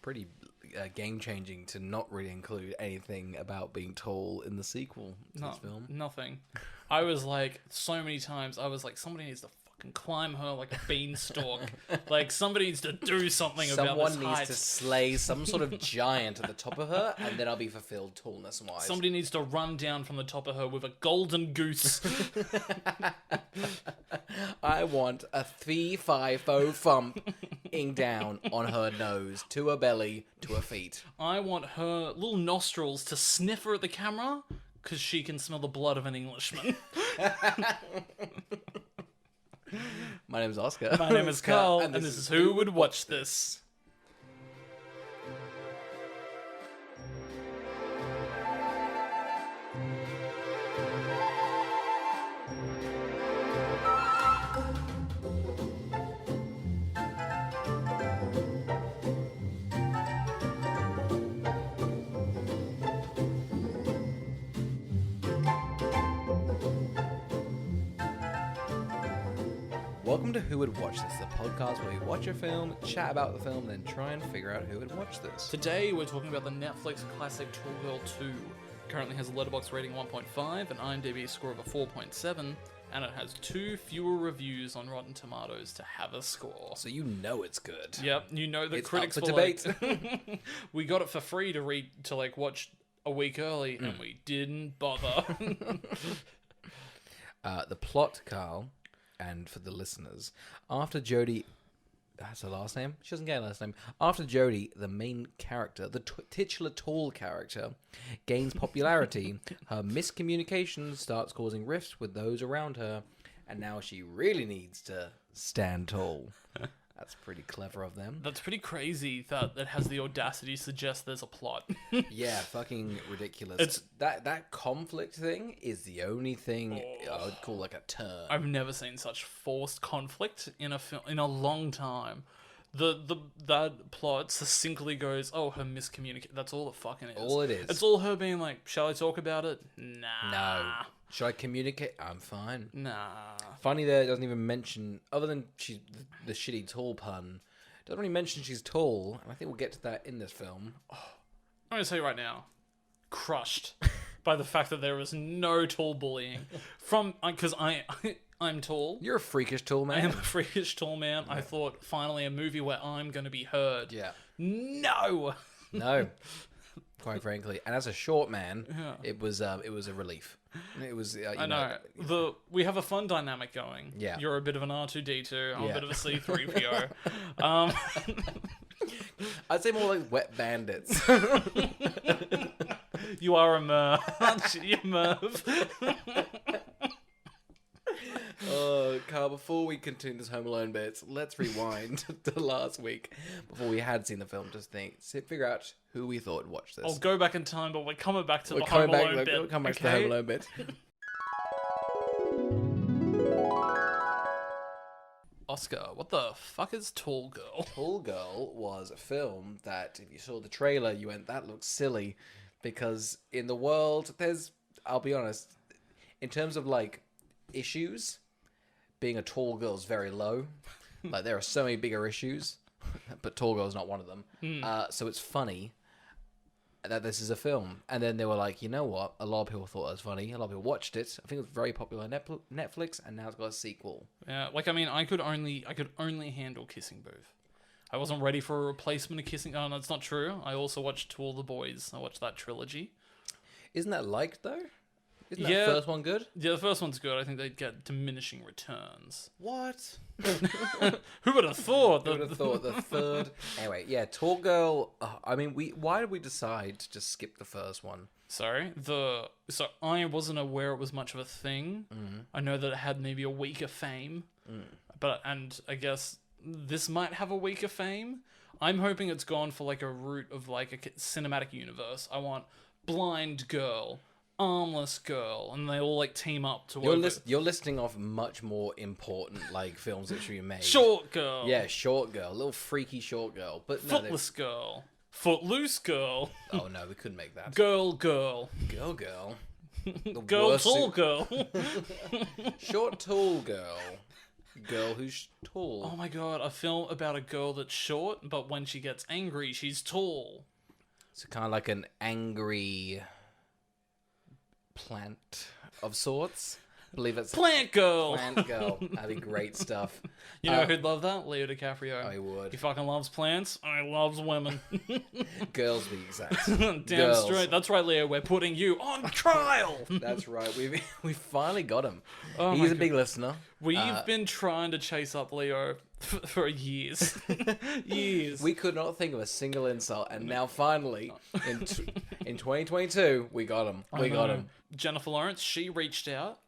pretty game changing to not really include anything about being tall in the sequel to this film. Nothing. I was like, so many times, I was like, somebody needs to fucking climb her like a beanstalk. Like, somebody needs to do something about this height. Someone needs to slay some sort of giant at the top of her, and then I'll be fulfilled tallness-wise. Somebody needs to run down from the top of her with a golden goose. I want a 3-5-0 thumping down on her nose, to her belly, to her feet. I want her little nostrils to sniff her at the camera, because she can smell the blood of an Englishman. My name is Oscar. My name is Carl, and this is Who Would Watch This? Welcome to Who Would Watch This, the podcast where we watch a film, chat about the film, then try and figure out who would watch this. Today we're talking about the Netflix classic Tall Girl 2. Currently has a Letterboxd rating 1.5, an IMDb score of a 4.7, and it has 2 fewer reviews on Rotten Tomatoes to have a score. So you know it's good. Yep, you know the It's critics up for were debate. like, we got it for free to watch a week early, and we didn't bother. The plot, Carl, and for the listeners, after Jodie... That's her last name? She doesn't get a last name. After Jodie, the main character, the titular tall character, gains popularity, her miscommunication starts causing rifts with those around her, and now she really needs to stand tall. That's pretty clever of them. That's pretty crazy that it has the audacity to suggest there's a plot. Yeah, fucking ridiculous. That conflict thing is the only thing I would call like a turn. I've never seen such forced conflict in a film in a long time. That plot succinctly goes, oh, her miscommunication. That's all it fucking is. All it is. It's all her being like, shall I talk about it? Nah. No. Should I communicate? I'm fine. Nah. Funny there, it doesn't even mention, other than she's the shitty tall pun, it doesn't really mention she's tall, and I think we'll get to that in this film. I'm going to tell you right now, crushed by the fact that there is no tall bullying. Because I'm tall. You're a freakish tall man. I am a freakish tall man. Yeah. I thought, finally, a movie where I'm going to be heard. Yeah. No! No. Quite frankly. And as a short man, Yeah. it was a relief. It was, I know. We have a fun dynamic going. Yeah. You're a bit of an R2-D2. I'm Yeah. a bit of a C-3PO. I'd say more like wet bandits. You are a Merv, aren't you? You're Merv. Carl, before we continue this Home Alone bit, let's rewind to last week before we had seen the film. Just figure out who we thought would watch this. I'll go back in time, but we're coming back to the Home Alone bit. We'll come back to the Home Alone bit. Oscar, what the fuck is Tall Girl? Tall Girl was a film that, if you saw the trailer, you went, that looks silly. Because in the world, I'll be honest, in terms of, like, issues, being a tall girl is very low. Like, there are so many bigger issues, but Tall Girl is not one of them. So it's funny that this is a film. And then they were like, you know what? A lot of people thought it was funny. A lot of people watched it. I think it was very popular on Netflix, and now it's got a sequel. Yeah, like, I mean, I could only handle Kissing Booth. I wasn't ready for a replacement of Kissing... Oh, no, that's not true. I also watched To All the Boys. I watched that trilogy. Isn't that liked, though? Isn't Yeah. that first one good? Yeah, the first one's good. I think they'd get diminishing returns. What? Who would have thought? Who would have thought the third? Anyway, yeah, Tall Girl. I mean, why did we decide to just skip the first one? Sorry, so I wasn't aware it was much of a thing. I know that it had maybe a weaker fame, and I guess this might have a weaker fame. I'm hoping it's gone for like a route of like a cinematic universe. I want blind girl, armless girl, and they all like team up to You're listing off much more important like films that should be made. Short girl. Yeah, short girl, little freaky short girl, but no, Footless girl. Footloose girl. Oh no, we couldn't make that. Girl. Girl. The Girl worst tall girl. Short tall girl. girl who's tall. Oh my god, a film about a girl that's short, but when she gets angry, she's tall. So kind of like an angry plant of sorts. I believe it's Plant Girl! Plant Girl. That'd be great stuff. You know who'd love that? Leo DiCaprio. I would. He fucking loves plants, and he loves women. Girls be exact. Damn Girls. straight. That's right, Leo. We're putting you on trial. That's right. We finally got him. Oh He's my a big listener. We've been trying to chase up Leo for years. Years. We could not think of a single insult, and now finally, in 2022, we got him. We got him. Jennifer Lawrence, she reached out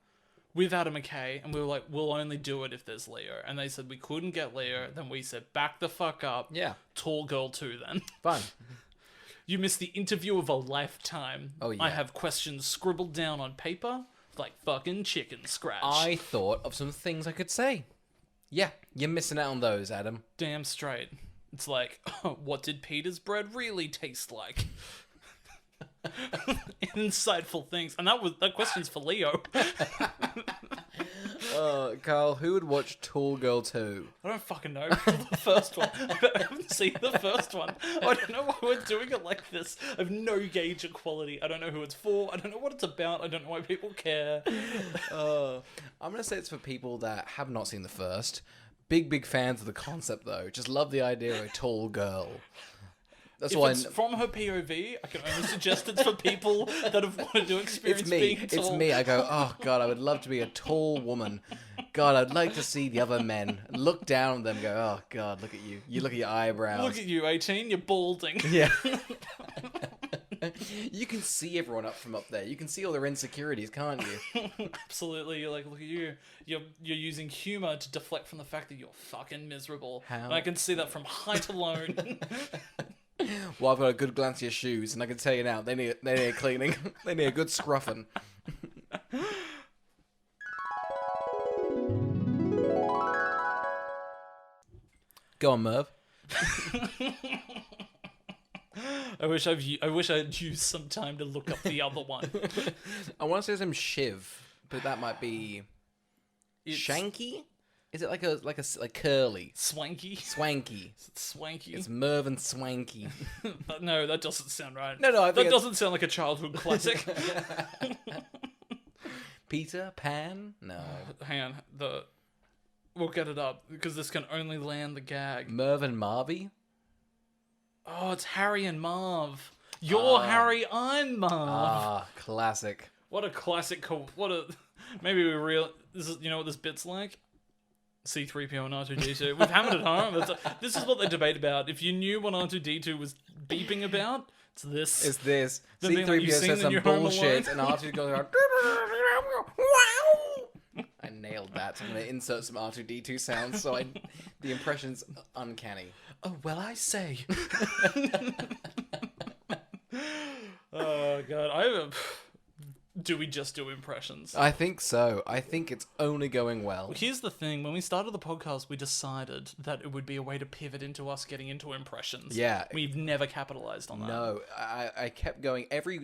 with Adam McKay, and we were like, we'll only do it if there's Leo. And they said we couldn't get Leo. Then we said, back the fuck up. Yeah. Tall Girl 2 then. Fun. You missed the interview of a lifetime. Oh, yeah. I have questions scribbled down on paper like fucking chicken scratch. I thought of some things I could say. Yeah, you're missing out on those, Adam. Damn straight. It's like, what did Peter's bread really taste like? Insightful things. And that question's for Leo. Carl, who would watch Tall Girl 2? I don't fucking know. The first one. I haven't seen the first one. I don't know why we're doing it like this. I have no gauge of quality. I don't know who it's for. I don't know what it's about. I don't know why people care. I'm going to say it's for people that have not seen the first. Big fans of the concept, though. Just love the idea of a tall girl. That's If why it's from her POV, I can only suggest it's for people that have wanted to experience it's me. being tall. It's me. I go, oh, God, I would love to be a tall woman. God, I'd like to see the other men. Look down at them and go, oh, God, look at you. You look at your eyebrows. Look at you, 18, you're balding. Yeah. You can see everyone up from up there. You can see all their insecurities, can't you? Absolutely. You're like, look at you. You're using humor to deflect from the fact that you're fucking miserable. How? And I can see that from height alone. Well, I've got a good glance at your shoes, and I can tell you now, they need a cleaning. They need a good scruffing. Go on, Merv. I wish I'd used some time to look up the other one. I want to say some shiv, but that might be Shanky. Is it like curly? Swanky. Swanky. Swanky. It's Merv and Swanky. No, that doesn't sound right. No, I think that doesn't sound like a childhood classic. Peter Pan? No. Hang on, we'll get it up because this can only land the gag. Merv and Marvy? Oh, it's Harry and Marv. You're Harry, I'm Marv. Ah, classic. What a classic! Maybe this is, you know what this bit's like? C-3PO and R2-D2. We've hammered it home. This is what they debate about. If you knew what R2-D2 was beeping about, it's this. It's this. Them being like, C-3PO "You've seen says in some your Home bullshit, Alone?" and R2 goes around. I nailed that. I'm going to insert some R2-D2 sounds, so the impression's uncanny. Oh, well, I say. Oh, God. Do we just do impressions? I think so. I think it's only going well. Well, here's the thing. When we started the podcast, we decided that it would be a way to pivot into us getting into impressions. Yeah. We've never capitalized on that. No, I kept going. Every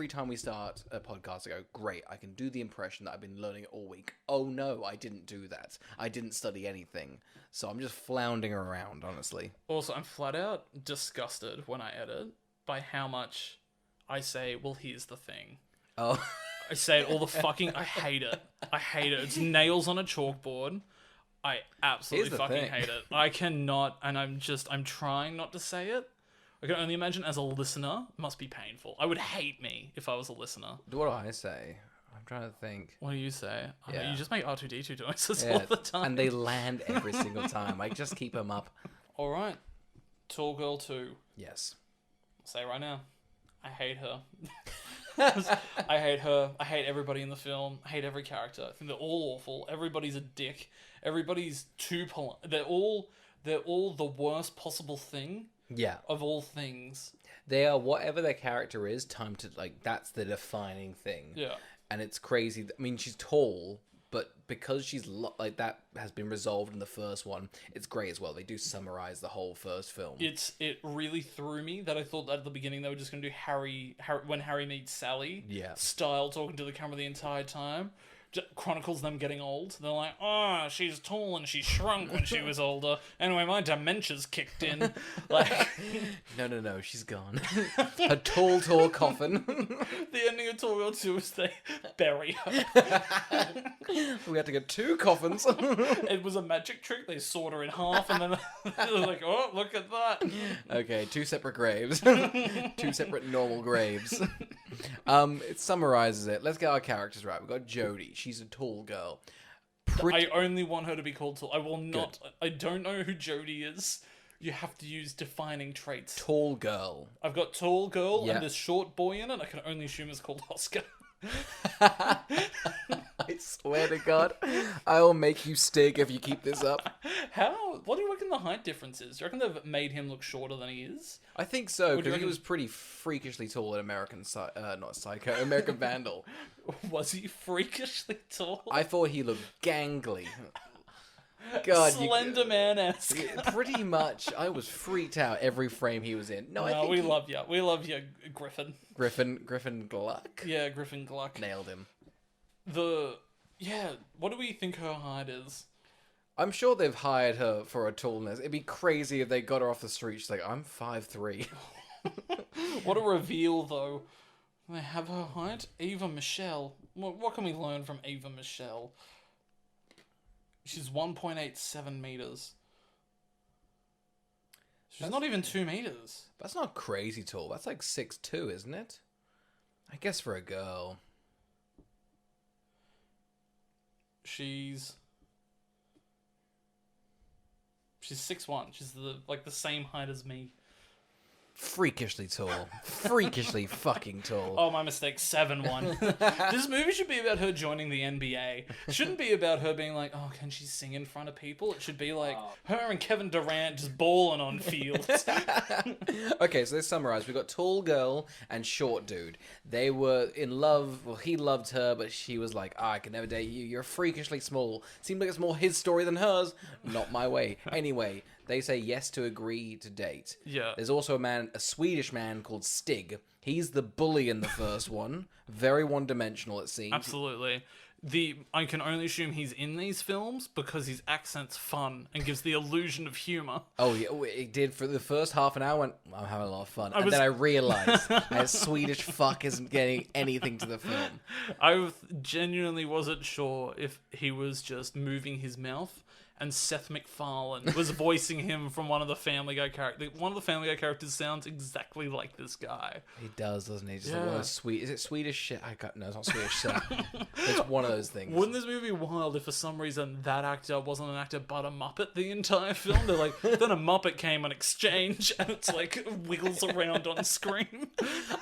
time we start a podcast, I go, great, I can do the impression that I've been learning all week. Oh no, I didn't do that. I didn't study anything. So I'm just floundering around, honestly. Also, I'm flat out disgusted when I edit by how much I say, well, here's the thing. Oh. I say it all the fucking... I hate it. I hate it. It's nails on a chalkboard. I absolutely fucking hate it. I cannot, and I'm trying not to say it. I can only imagine as a listener, it must be painful. I would hate me if I was a listener. What do I say? I'm trying to think. What do you say? I know, Yeah. you just make R2-D2 noises all the time. And they land every single time. I just keep them up. All right. Tall Girl 2. Yes. I'll say right now, I hate her. I hate her. I hate everybody in the film. I hate every character. I think they're all awful. Everybody's a dick. Everybody's too polite. They're all the worst possible thing. Yeah. Of all things. They are whatever their character is, time to, like, that's the defining thing. Yeah. And it's crazy. I mean, she's tall, but because she's like that has been resolved in the first one, it's great as well. They do summarize the whole first film. It really threw me that I thought that at the beginning they were just going to do Harry when Harry meets Sally Yeah. style talking to the camera the entire time. chronicles them getting old. They're like, oh, she's tall and she shrunk when she was older. Anyway, my dementia's kicked in. Like, No, she's gone. Her tall coffin. the ending of Tall Girl 2 is they bury her. We had to get 2 coffins. It was a magic trick. They sawed her in half, and then they're like, oh, look at that. Okay, 2 separate graves. 2 separate normal graves. It summarizes it. Let's get our characters right. We've got Jodie. She's a tall girl. I only want her to be called tall. I will not. Good. I don't know who Jodie is. You have to use defining traits. Tall girl. I've got tall girl and this short boy in it. I can only assume it's called Oscar. I swear to God, I will make you stick if you keep this up. How? What do you reckon the height difference is? Do you reckon they've made him look shorter than he is? I think so, because he was pretty freakishly tall in American Vandal. Was he freakishly tall? I thought he looked gangly. God, Slender Man-esque. Pretty much. I was freaked out every frame he was in. No, I think we love you. We love you, Griffin. Griffin Gluck? Yeah, Griffin Gluck. Nailed him. What do we think her height is? I'm sure they've hired her for her tallness. It'd be crazy if they got her off the street. She's like, I'm 5'3". What a reveal, though. They have her height? Eva Michelle. What can we learn from Eva Michelle? She's 1.87 meters. She's not even 2 meters. That's not crazy tall. That's like 6'2", isn't it? I guess for a girl. She's 6'1". She's the same height as me. Freakishly tall. Freakishly fucking tall. Oh, my mistake. 7'1". This movie should be about her joining the NBA. It shouldn't be about her being like, oh, can she sing in front of people? It should be like her and Kevin Durant just balling on fields. Okay, so let's summarize. We've got tall girl and short dude. They were in love. Well, he loved her, but she was like, I can never date you. You're freakishly small. Seems like it's more his story than hers. Not my way. Anyway, they say yes to agree to date. Yeah. There's also a Swedish man called Stig. He's the bully in the first one. Very one-dimensional, it seems. Absolutely. I can only assume he's in these films because his accent's fun and gives the illusion of humor. Oh, yeah, it did for the first half an hour. I went, I'm having a lot of fun. Then I realized that Swedish fuck isn't getting anything to the film. I genuinely wasn't sure if he was just moving his mouth and Seth MacFarlane was voicing him from one of the Family Guy characters. One of the Family Guy characters sounds exactly like this guy. He does, doesn't he? Just like one of those is it Swedish shit? No, it's not Swedish shit. It's one of those things. Wouldn't this movie be wild if for some reason that actor wasn't an actor but a Muppet the entire film? They're like, then a Muppet came on exchange and it's like wiggles around on screen.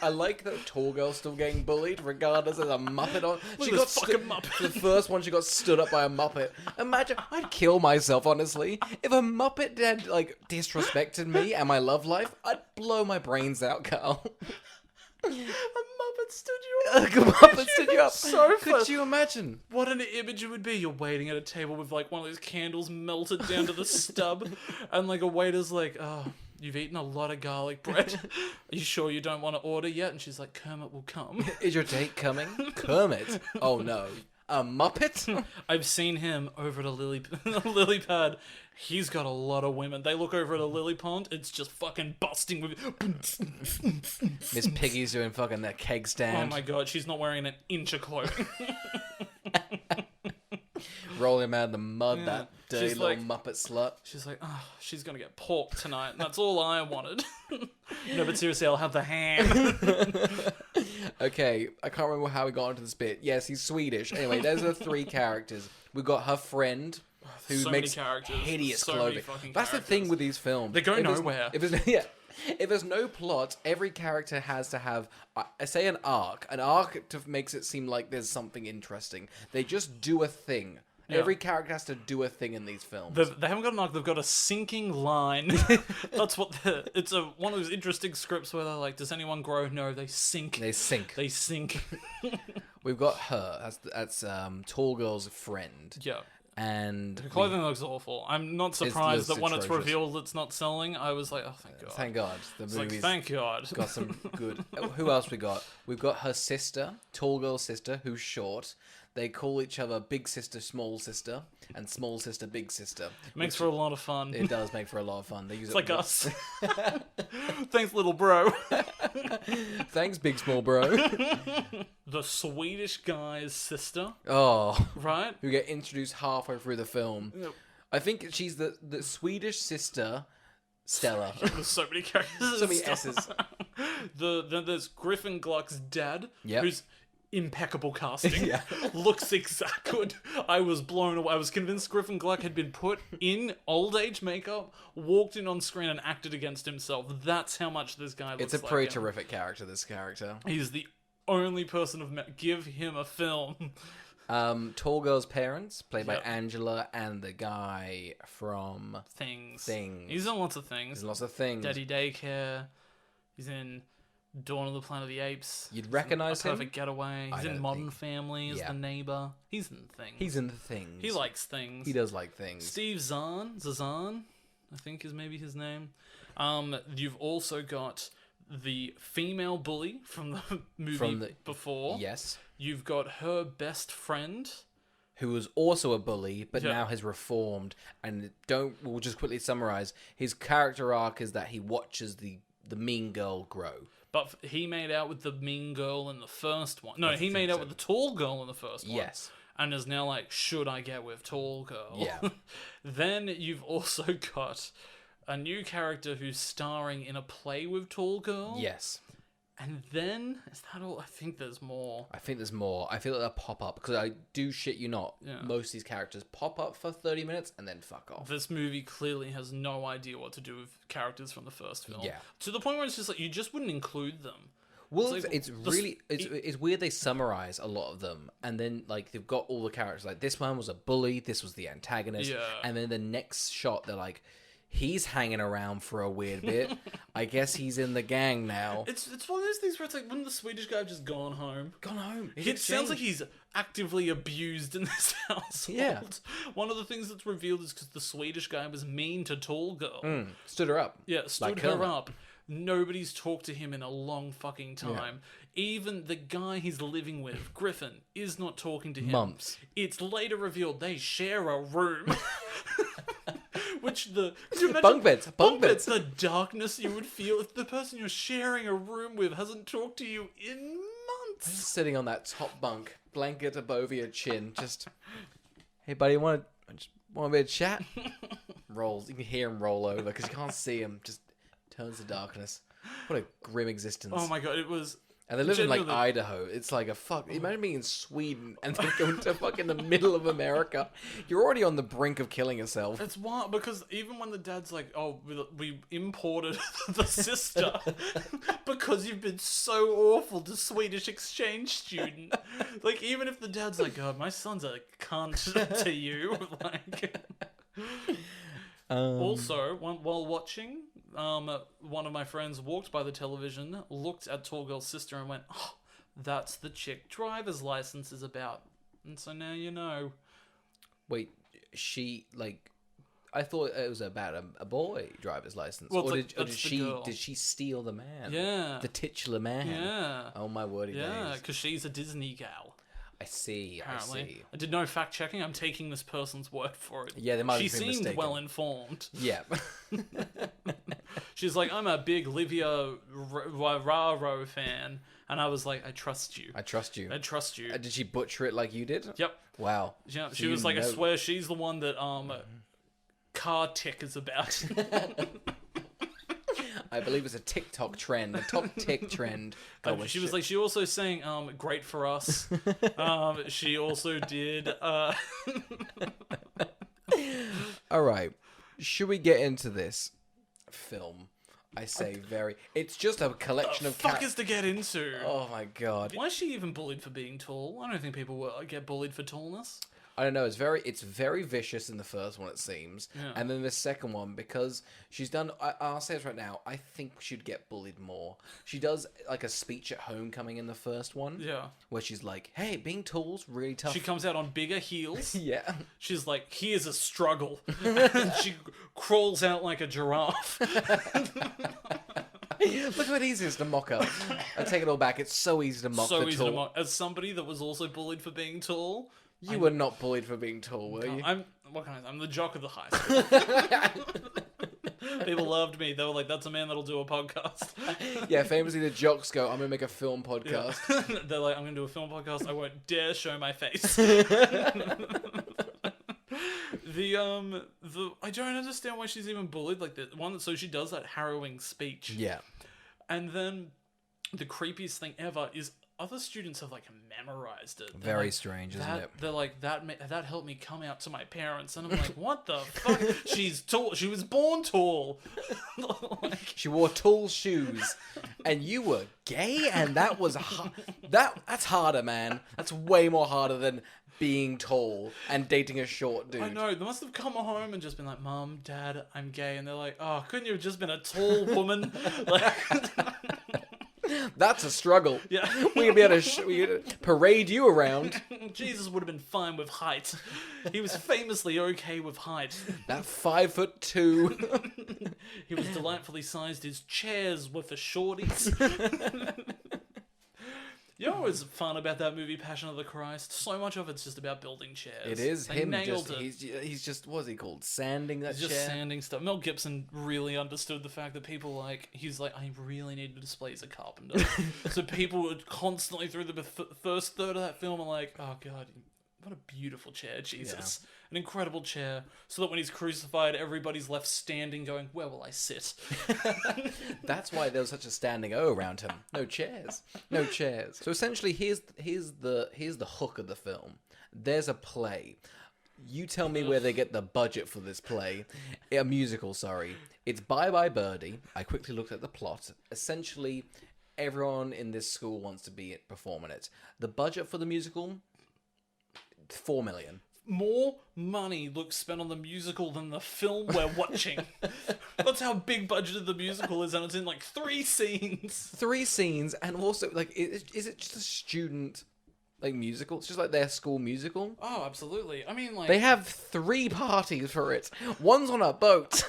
I like that tall girl's still getting bullied regardless of a Muppet on. She got fucking Muppet. The first one she got stood up by a Muppet. Imagine, I'd kill myself, honestly. If a Muppet had, disrespected me and my love life, I'd blow my brains out, Carl. A Muppet stood you up. A Muppet stood you up. So could you imagine? What an image it would be. You're waiting at a table with, one of those candles melted down to the stub, and, a waiter's like, oh, you've eaten a lot of garlic bread. Are you sure you don't want to order yet? And she's like, Kermit will come. Is your date coming? Kermit? Oh, no. A Muppet? I've seen him over at a lily pad. He's got a lot of women. They look over at a lily pond. It's just fucking busting with... Miss Piggy's doing fucking that keg stand. Oh my god, she's not wearing an inch of clothing. Rolling him out in the mud, that dirty little Muppet slut. She's like, oh, she's gonna get pork tonight. And that's all I wanted. No, but seriously, I'll have the ham. Okay, I can't remember how we got into this bit. Yes, he's Swedish. Anyway, there's the 3 characters. We've got her friend, who makes hideous clothing. That's the thing with these films. They go nowhere. If there's no plot, every character has to have, I say, an arc. An arc makes it seem like there's something interesting. They just do a thing. Yeah. Every character has to do a thing in these films. They haven't got an arc. They've got a sinking line. That's what it's one of those interesting scripts where they're like, does anyone grow? No, they sink. They sink. They sink. We've got her. That's tall girl's friend. Yeah. And the clothing looks awful. I'm not surprised that when it's revealed it's not selling, I was like, oh, thank God. Thank God. The movie's thank God. Got some good... Who else we got? We've got her sister, tall girl's sister, who's short. they call each other big sister, small sister, and small sister, big sister. Makes for a lot of fun. It does make for a lot of fun. They use It's like us. Thanks, little bro. Thanks, big small bro. The Swedish guy's sister, Oh, right? who get introduced halfway through the film. Yep. I think she's the Swedish sister, Stella. There's so many characters. So many S's. Then there's Griffin Gluck's dad, Yep. who's impeccable casting. Yeah. Looks exact good. I was blown away. I was convinced Griffin Gluck had been put in old age makeup, walked in on screen, and acted against himself. That's how much this guy looks It's a like pretty him. terrific character, this character. He's the only person of give him a film. Tall Girl's parents, played by Yep. Angela, and the guy from Things. Things. He's in lots of things. There's lots of things. Daddy Daycare. He's in Dawn of the Planet of the Apes. You'd He's in recognize A him? Perfect Getaway. I He's in don't Modern think- Family as Yeah. the neighbor. He's in Things. He's in the Things. He likes Things. He does like things. Steve Zahn, I think is maybe his name. You've also got the female bully from the movie before. Yes. You've got her best friend. Who was also a bully, but Yeah. now has reformed. And we'll just quickly summarize. His character arc is that he watches the mean girl grow. But he made out with the mean girl in the first one. No, I he think made out so. with the tall girl in the first one. Yes. And is now like, should I get with tall girl? Yeah. Then you've also got a new character who's starring in a play with tall girl. Yes. And then, is that all? I think there's more. I think there's more. I feel like they'll pop up. Because I do shit you not. Yeah. Most of these characters pop up for 30 minutes and then fuck off. This movie clearly has no idea what to do with characters from the first film. Yeah. To the point where it's just like, you just wouldn't include them. Well, It's like, it's really it's weird they summarize a lot of them, and then like they've got all the characters. Like this one was a bully, this was the antagonist, Yeah. and then the next shot they're like, he's hanging around for a weird bit. I guess he's in the gang now. It's one of those things where it's like, wouldn't the Swedish guy have just gone home? Gone home. It sounds like he's actively abused in this household. Yeah. One of the things that's revealed is because the Swedish guy was mean to tall girl. stood her up. Yeah, stood Like her Kermit. up. Nobody's talked to him in a long fucking time. Even the guy he's living with, Griffin, is not talking to him. Months. It's later revealed they share a room. Which could you imagine- Bunk beds. Bunk beds. The darkness you would feel if the person you're sharing a room with hasn't talked to you in months. Sitting on that top bunk, blanket above your chin, just, hey buddy, want a bit of chat? Rolls. You can hear him roll over because you can't see him. Just turns to darkness. What a grim existence. Oh my god, it was. And they live in like genuinely- Idaho. It's like a fuck. Imagine being in Sweden and then going to fucking the middle of America. You're already on the brink of killing yourself. It's wild because even when the dad's like, "Oh, we imported the sister because you've been so awful to Swedish exchange student," like even if the dad's like, "God, my son's a cunt to you," like. Also, while watching, one of my friends walked by the television, looked at Tall Girl's sister, and went, "Oh, that's the chick driver's license is about." And so now you know. Wait, she like? I thought it was about a boy driver's license. Well, it's or like, did, or did that's the she girl. did she steal the man? Yeah. The titular man. Yeah. Oh my wordy Yeah, days. because she's a Disney gal. I see. Apparently, I see. I did no fact checking. I'm taking this person's word for it. Yeah, they might She have been seemed mistaken. well informed. Yeah. She's like, I'm a big Livia Raro fan, and I was like, I trust you. I trust you. I trust you. Did she butcher it like you did? Yep. Wow. Yeah, So she you was like, I know- swear she's the one that car tick is about. I believe it's a TikTok trend, a top tick trend. Oh, She was like, she also sang "Great for Us." She also did. all right. Should we get into this film? I say very. It's just a collection of. Fuck is to get into. Oh my god. Why is she even bullied for being tall? I don't think people get bullied for tallness. I don't know. It's very vicious in the first one, it seems, Yeah. and then the second one because she's done. I'll say this right now. I think she'd get bullied more. She does like a speech at homecoming in the first one, Yeah. where she's like, "Hey, being tall's really tough." She comes out on bigger heels. yeah. She's like, here's a struggle. And she crawls out like a giraffe. Look how easy it is to mock up. I take it all back. It's so easy to mock So the easy tall. to mock. As somebody that was also bullied for being tall, You were not bullied for being tall, were you? I'm the jock of the high school. People loved me. They were like, "That's a man that'll do a podcast." Yeah, famously the jocks go, I'm going to make a film podcast. They're like, "I'm going to do a film podcast. I won't dare show my face." I don't understand why she's even bullied like that. So she does that harrowing speech. Yeah. And then the creepiest thing ever is other students have like memorized it. Very like, strange, isn't it? They're like, that helped me come out to my parents, and I'm like, what the fuck? She's tall. She was born tall. She wore tall shoes, and you were gay, and that was that's harder, man. That's way more harder than being tall and dating a short dude. I know. They must have come home and just been like, "Mom, Dad, I'm gay," and they're like, "Oh, couldn't you have just been a tall woman?" Like. That's a struggle. Yeah. We're gonna be able to parade you around. Jesus would have been fine with height. He was famously okay with height. That 5'2". He was delightfully sized. His chairs were for shorties. You know what was fun about that movie, Passion of the Christ? So much of it's just about building chairs. It is They him. nailed Just it. he's just what's he called? Sanding that He's just chair. sanding stuff. Mel Gibson really understood the fact that people he's like, I really need to display as a carpenter. So people would constantly through the first third of that film are like, oh god, what a beautiful chair, Jesus. An incredible chair. So that when he's crucified, everybody's left standing going, where will I sit? That's why there was such a standing O around him. No chairs. No chairs. So essentially, here's the hook of the film. There's a play. You tell me where they get the budget for this play. A musical, sorry. It's Bye Bye Birdie. I quickly looked at the plot. Essentially, everyone in this school wants to be performing it. The budget for the musical, $4 million. More money looks spent on the musical than the film we're watching. That's how big budgeted the musical is, and it's in like 3 scenes. 3 scenes, and also, like, is it just a student, like, musical? It's just like their school musical? Oh, absolutely. I mean, like... They have 3 parties for it. One's on a boat.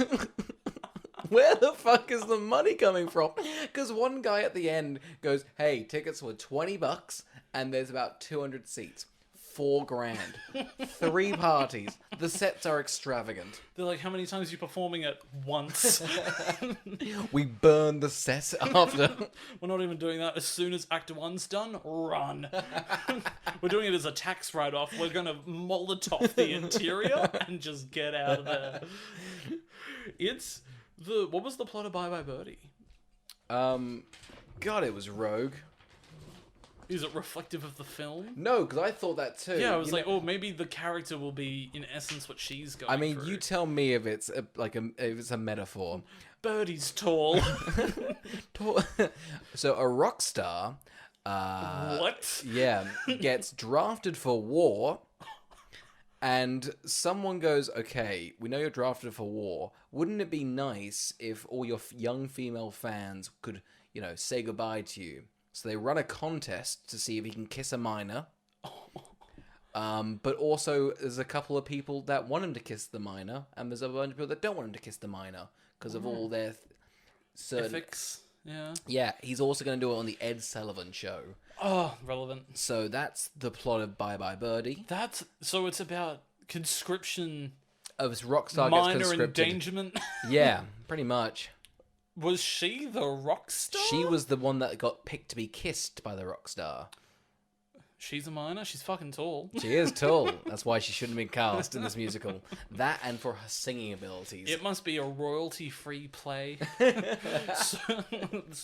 Where the fuck is the money coming from? Because one guy at the end goes, hey, tickets were $20, and there's about 200 seats. $4,000. 3 parties. The sets are extravagant. They're like, how many times are you performing it? Once. We burn the set after. We're not even doing that. As soon as Act 1's done, run. We're doing it as a tax write-off. We're going to Molotov the interior and just get out of there. What was the plot of Bye Bye Birdie? God, it was rogue. Is it reflective of the film? No, because I thought that too. Yeah, I was like, oh, maybe the character will be, in essence, what she's going I mean, through. you tell me if it's a metaphor. Birdie's tall. So a rock star, What? yeah, gets drafted for war, and someone goes, okay, we know you're drafted for war. Wouldn't it be nice if all your young female fans could, say goodbye to you? So they run a contest to see if he can kiss a minor. But also, there's a couple of people that want him to kiss the minor, and there's a bunch of people that don't want him to kiss the minor because of all their certain Ethics. Yeah. Yeah, he's also going to do it on the Ed Sullivan Show. Oh, relevant. So that's the plot of Bye Bye Birdie. So it's about conscription, Of this rock star minor gets conscripted. endangerment. Yeah, pretty much. Was she the rock star? She was the one that got picked to be kissed by the rock star. She's a minor. She's fucking tall. She is tall. That's why she shouldn't be cast in this musical. That and for her singing abilities. It must be a royalty-free play. So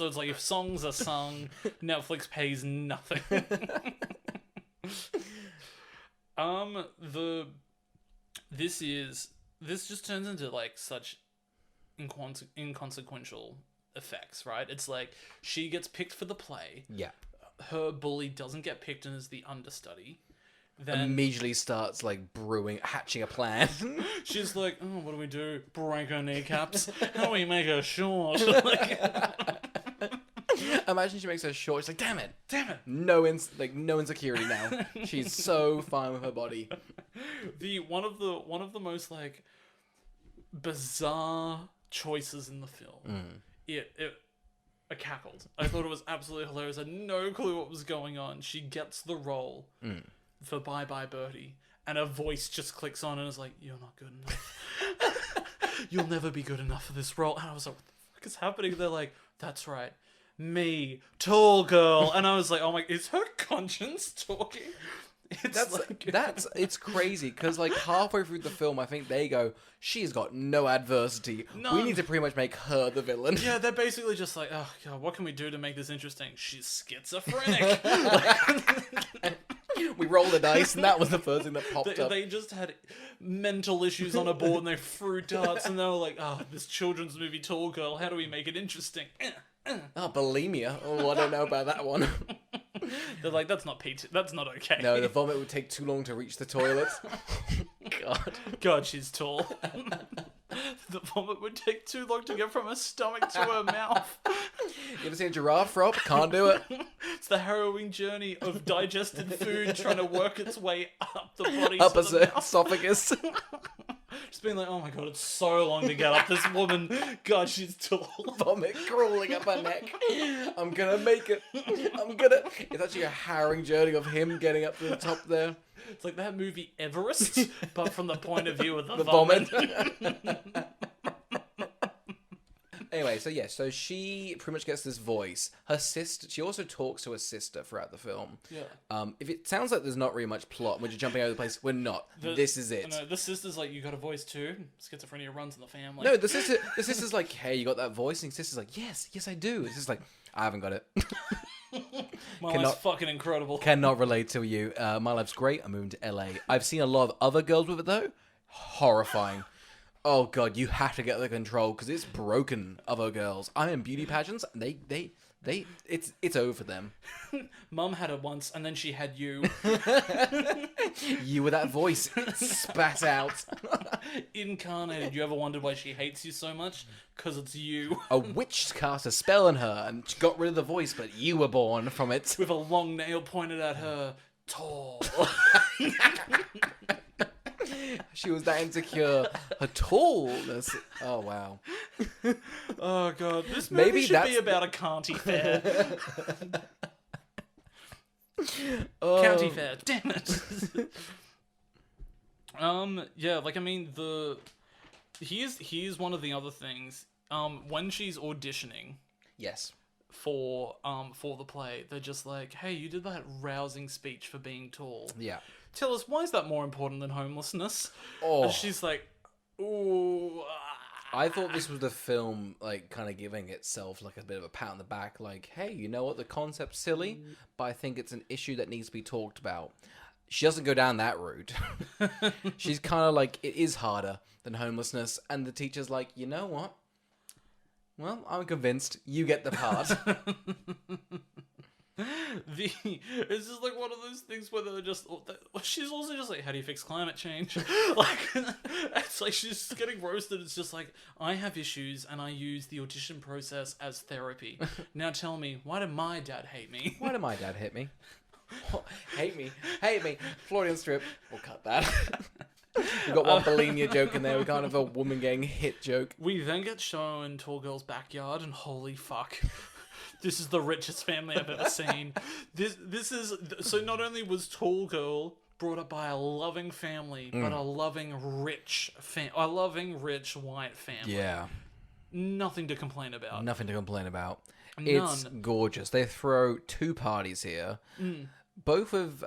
it's like if songs are sung, Netflix pays nothing. This just turns into like such inconsequential effects, right? It's like she gets picked for the play. Yeah. Her bully doesn't get picked and is the understudy. Then Immediately starts like hatching a plan. she's like, oh, what do we do? Break her kneecaps? How do we make her short? Like, Imagine she makes her short. She's like, damn it. damn it. No insecurity now. She's so fine with her body. One of the most like bizarre choices in the film. It I cackled. I thought it was absolutely hilarious. I had no clue what was going on. She gets the role for Bye Bye Birdie, and her voice just clicks on and is like, "You're not good enough. You'll never be good enough for this role." And I was like, "What the fuck is happening?" They're like, "That's right, me, tall girl." And I was like, "Oh my, is her conscience talking?" It's crazy because like halfway through the film, I think they go, "She's got no adversity. None. We need to pretty much make her the villain." Yeah, they're basically just like, "Oh god, what can we do to make this interesting?" She's schizophrenic. We rolled the dice, and that was the first thing that popped up. They just had mental issues on a board, and they threw darts, and they were like, "Oh, this children's movie, Tall Girl. How do we make it interesting?" Oh, bulimia. Oh, I don't know about that one. They're like, "That's not PT. That's not okay." No, the vomit would take too long to reach the toilet. God, she's tall. The vomit would take too long to get from her stomach to her mouth. You ever seen a giraffe throw up? Can't do it. It's the harrowing journey of digested food trying to work its way up the body. Up his esophagus. Just being like, "Oh my god, it's so long to get up this woman. God, she's tall." Vomit crawling up her neck. I'm gonna make it. It's actually a harrowing journey of him getting up to the top there. It's like that movie Everest, but from the point of view of the vomit. vomit. Anyway, so she pretty much gets this voice. Her sister, she also talks to her sister throughout the film. Yeah. If it sounds like there's not really much plot, we're just jumping over the place. We're not. This is it. No, the sister's like, "You got a voice too? Schizophrenia runs in the family." No, the sister's like, "Hey, you got that voice?" And the sister's like, yes, I do. It's just like, I haven't got it. My life's fucking incredible. Cannot relate to you. My life's great. I'm moving to LA. I've seen a lot of other girls with it though. Horrifying. Oh god, you have to get the control because it's broken. Other girls. I'm in beauty pageants. It's over them. Mum had it once, and then she had you. You with that voice spat out. Incarnated. You ever wondered why she hates you so much? Because it's you. A witch cast a spell on her and she got rid of the voice, but you were born from it. With a long nail pointed at her. Tall. She was that insecure. Her tallness. Oh, wow. Oh, God. This movie should be about a county fair. County fair. Damn it. Yeah, like, I mean, here's one of the other things. When she's auditioning... Yes. For the play, they're just like, "Hey, you did that rousing speech for being tall. Yeah. Tell us, why is that more important than homelessness?" Oh. And she's like, "Ooh." I thought this was the film, like, kind of giving itself, like, a bit of a pat on the back, like, hey, you know what, the concept's silly, but I think it's an issue that needs to be talked about. She doesn't go down that route. She's kind of like, it is harder than homelessness, and the teacher's like, you know what? Well, I'm convinced you get the part. It's just like one of those things where they're just... She's also just like, "How do you fix climate change?" Like, it's like she's getting roasted. It's just like, "I have issues and I use the audition process as therapy. Now tell me, why did my dad hate me?" Why did my dad hate me? Hate me. Florian strip. We'll cut that. We've got one bulimia joke in there. We can't have a woman getting hit joke. We then get shown Tall Girl's backyard, and holy fuck. This is the richest family I've ever seen. This is... So not only was Tall Girl brought up by a loving family, but a loving rich white family. Yeah. Nothing to complain about. None. It's gorgeous. They throw two parties here. Both of...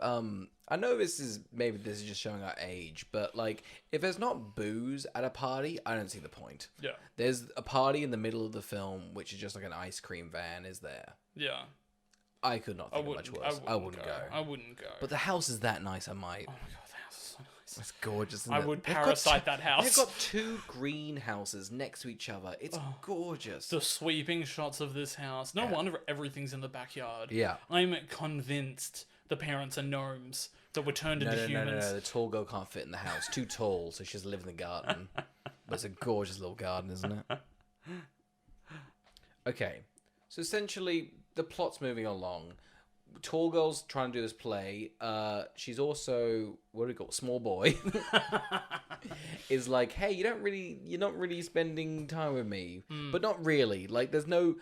I know this is just showing our age, but like, if there's not booze at a party, I don't see the point. Yeah. There's a party in the middle of the film, which is just like an ice cream van is there. Yeah. I could not think of much worse. I wouldn't go. I wouldn't go. But the house is that nice, I might. Oh my god, the house is so nice. It's gorgeous, isn't I it? would parasite that house. They've got two greenhouses next to each other. It's gorgeous. The sweeping shots of this house. No wonder everything's in the backyard. Yeah. I'm convinced the parents are gnomes that were turned into humans. No. The tall girl can't fit in the house. Too tall, so she has to live in the garden. But it's a gorgeous little garden, isn't it? Okay. So essentially, the plot's moving along. tall girl's trying to do this play. She's also, what do we call it? Small boy. Is like, hey, you're not really spending time with me, but not really. Like, there's no.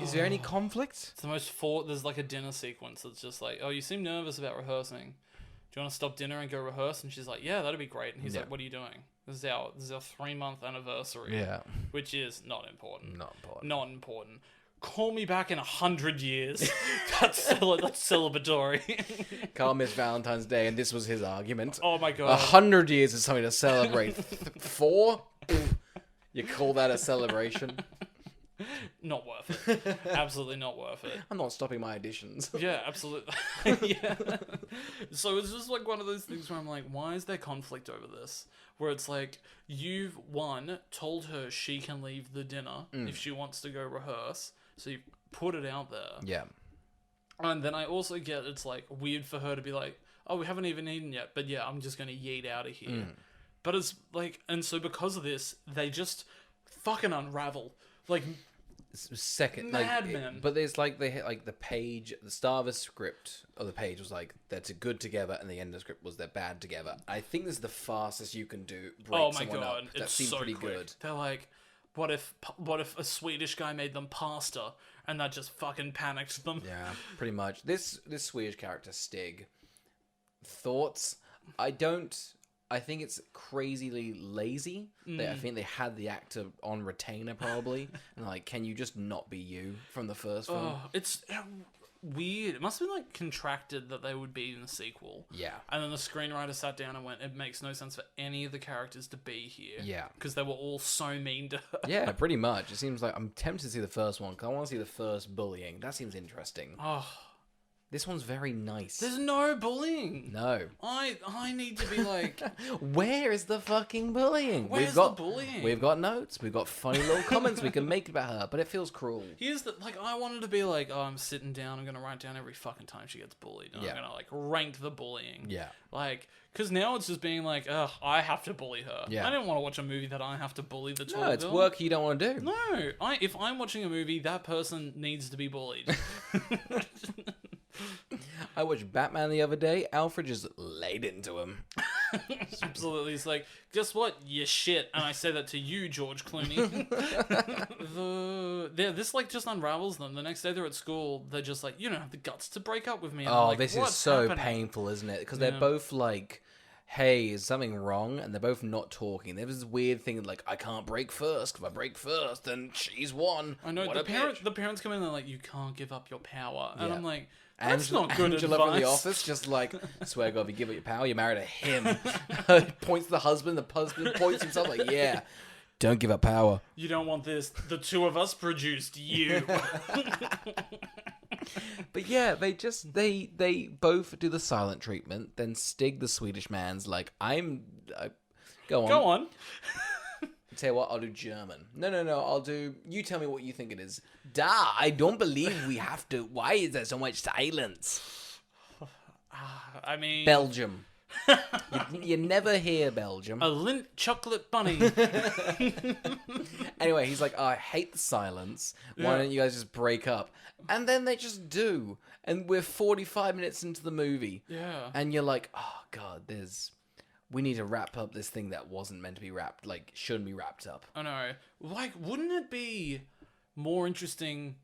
Is there any conflict? It's the most there's like a dinner sequence that's just like, oh, you seem nervous about rehearsing. Do you want to stop dinner and go rehearse? And she's like, yeah, that'd be great. And he's like, what are you doing? This is our 3-month anniversary. Yeah. Which is not important. Not important. Call me back in 100 years. That's celebratory. Can't miss Valentine's Day, and this was his argument. Oh my god. 100 years is something to celebrate. 4? You call that a celebration? Not worth it. Absolutely not worth it. I'm not stopping my auditions. Yeah, absolutely. Yeah. So it's just like one of those things where I'm like, why is there conflict over this? Where it's like, you've, told her she can leave the dinner if she wants to go rehearse. So you put it out there. Yeah. And then I also get it's like weird for her to be like, oh, we haven't even eaten yet, but yeah, I'm just going to yeet out of here. But it's like, and so because of this, they just fucking unravel. Like, second, madmen. But there's like the page, the start of the script of the page was like they're good together, and the end of the script was they're bad together. I think this is the fastest you can break someone up. That it's seems so pretty quick. good. They're like, what if a Swedish guy made them pasta and that just fucking panicked them? Yeah, pretty much. This Swedish character Stig. Thoughts? I think it's crazily lazy. I think they had the actor on retainer probably, and like, can you just not be you from the first film? Oh, it's weird. It must have been like contracted that they would be in the sequel. Yeah. And then the screenwriter sat down and went, it makes no sense for any of the characters to be here. Yeah. Because they were all so mean to her. Yeah, pretty much. It seems like I'm tempted to see the first one because I want to see the first bullying. That seems interesting. Oh. This one's very nice. There's no bullying. No. I need to be like... Where is the fucking bullying? Where's the bullying? We've got notes. We've got funny little comments we can make about her, but it feels cruel. Here's the... Like, I wanted to be like, oh, I'm sitting down. I'm going to write down every fucking time she gets bullied. And I'm going to, like, rank the bullying. Yeah. Like... Because now it's just being like, ugh, I have to bully her. Yeah. I didn't want to watch a movie that I have to bully the tall No, it's girl. work you don't want to do. No. If I'm watching a movie, that person needs to be bullied. I watched Batman the other day. Alfred just laid into him. Absolutely. It's like, guess what? You shit. And I say that to you, George Clooney. This like just unravels them. The next day they're at school. They're just like, you don't have the guts to break up with me. And I'm like, this is what's so happening? painful, isn't it? Because they're both like, hey, is something wrong? And they're both not talking. There's this weird thing like, I can't break first. If I break first, then she's won. I know. What The parents come in and they're like, you can't give up your power. And Yeah. I'm like, that's not good Angela advice. from The Office, just like, I swear to God, if you give up your power, you're married to him. Points to the husband points himself like, yeah, don't give up power. You don't want this. The two of us produced you. But yeah, they both do the silent treatment. Then Stig, the Swedish man's like, go on. Go on. Tell you what, I'll do German. No, I'll do... You tell me what you think it is. Da, I don't believe we have to... Why is there so much silence? I mean... Belgium. you never hear Belgium. A Lindt chocolate bunny. Anyway, he's like, oh, I hate the silence. Why don't you guys just break up? And then they just do. And we're 45 minutes into the movie. Yeah. And you're like, oh, God, we need to wrap up this thing that wasn't meant to be wrapped, like, shouldn't be wrapped up. I know. Like, wouldn't it be more interesting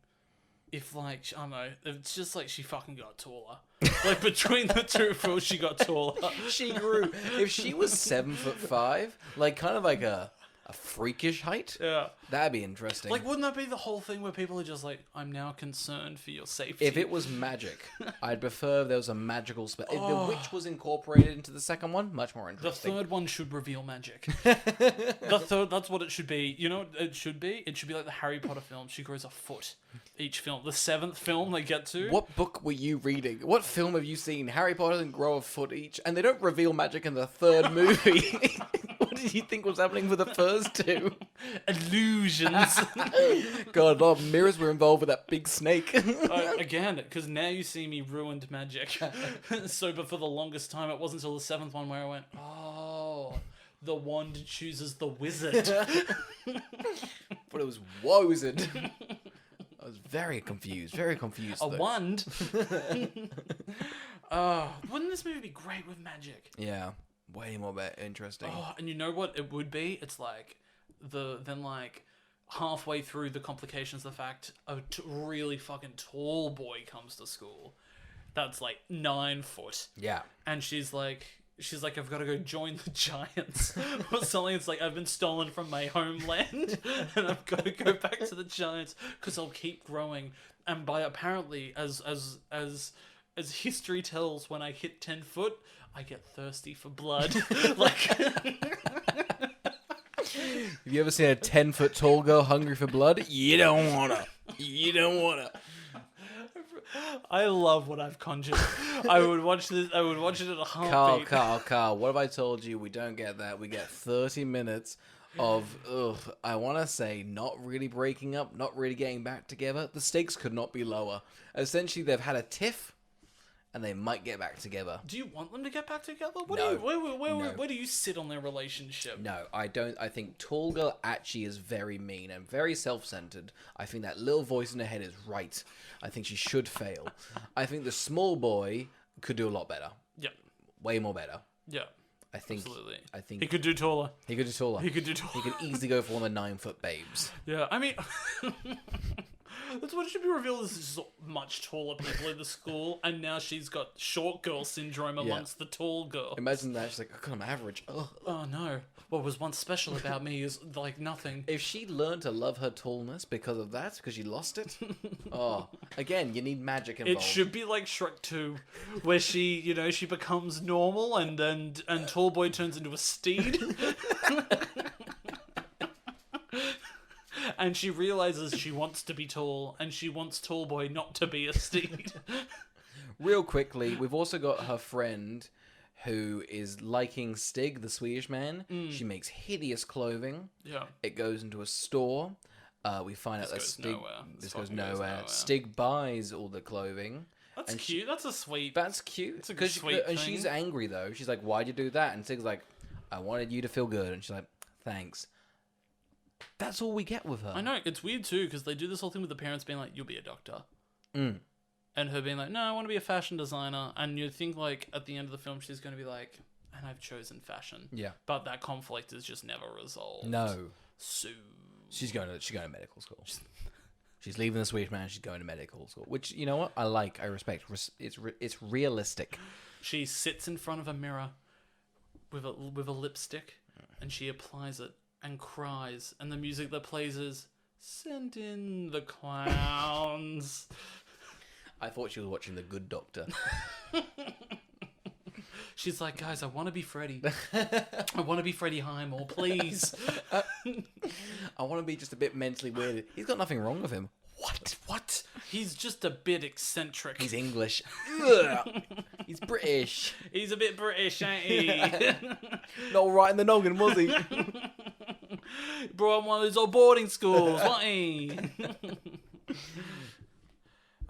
if, like, I don't know, it's just like she fucking got taller. Like, between the two of us, she got taller. She grew. If she was 7'5", like, kind of like a freakish height, Yeah. that'd be interesting. Like, wouldn't that be the whole thing where people are just like, I'm now concerned for your safety? If it was magic, I'd prefer if there was a magical spell. If the witch was incorporated into the second one, much more The interesting. third one should reveal magic. That's what it should be. You know what it should be? It should be like the Harry Potter film. She grows a foot each film. The 7th film they get to. What book were you reading? What film have you seen? Harry Potter and grow a foot each, and they don't reveal magic in the third movie. What did you think was happening for the first two? Illusions. God, a lot of mirrors were involved with that big snake. Again, because now you see me ruined magic. So, but for the longest time, it wasn't until the 7th one where I went, oh, the wand chooses the wizard. But it was Wozard. I was very confused. Very confused. A though. wand. Wouldn't this movie be great with magic? Yeah, way more interesting. Oh, and you know what it would be? It's like halfway through the complications of the fact a really fucking tall boy comes to school that's like 9 foot, Yeah. and she's like, I've got to go join the Giants or something. It's like, I've been stolen from my homeland and I've got to go back to the Giants because I'll keep growing. And by apparently, as history tells, when I hit 10 foot, I get thirsty for blood. Like. Have you ever seen a 10-foot tall girl hungry for blood? You don't wanna. You don't wanna. I love what I've conjured. I would watch this. I would watch it at a heartbeat. Carl, what have I told you? We don't get that. We get 30 minutes of, I want to say, not really breaking up, not really getting back together. The stakes could not be lower. Essentially, they've had a tiff, and they might get back together. Do you want them to get back together? No. Where do you sit on their relationship? No, I don't. I think Tall Girl actually is very mean and very self-centered. I think that little voice in her head is right. I think she should fail. I think the small boy could do a lot better. Yeah. Way more better. Yeah. I think. Absolutely. I think He could do taller. he could do taller. He could do taller. He could easily go for one of the 9-foot babes. Yeah, I mean, that's what should be revealed. There's so much taller people in the school, and now she's got short girl syndrome amongst the tall girl. Imagine that. She's like, oh, God, I'm average. Ugh. Oh no, what was once special about me is like nothing. If she learned to love her tallness because of that, because she lost it, again, you need magic involved. It should be like Shrek 2, where she becomes normal, and tall boy turns into a steed. And she realizes she wants to be tall, and she wants tall boy not to be a steed. Real quickly, we've also got her friend who is liking Stig, the Swedish man. She makes hideous clothing. Yeah. It goes into a store. We find out that goes Stig... nowhere. This This goes fucking goes nowhere. nowhere. Stig buys all the clothing. That's And cute. That's a sweet. That's cute. It's a good sweet And thing. she's angry, though. She's like, why'd you do that? And Stig's like, I wanted you to feel good. And she's like, thanks. That's all we get with her. I know, it's weird too, because they do this whole thing with the parents being like, you'll be a doctor. Mm. And her being like, no, I want to be a fashion designer. And you think, like, at the end of the film, she's going to be like, and I've chosen fashion. Yeah. But that conflict is just never resolved. No. So... She's going to medical school. She's leaving the Swedish man. She's going to medical school. Which, you know what? I like. I respect. It's realistic. She sits in front of a mirror with a lipstick, and she applies it and cries. And the music that plays is, send in the clowns. I thought she was watching The Good Doctor. She's like, guys, I want to be Freddy. I want to be Freddie Highmore, please. I want to be just a bit mentally weird. He's got nothing wrong with him. What? He's just a bit eccentric. He's English. Ugh. He's British. He's a bit British, ain't he? Not right in the noggin, was he? Brought him one of those old boarding schools, wasn't he?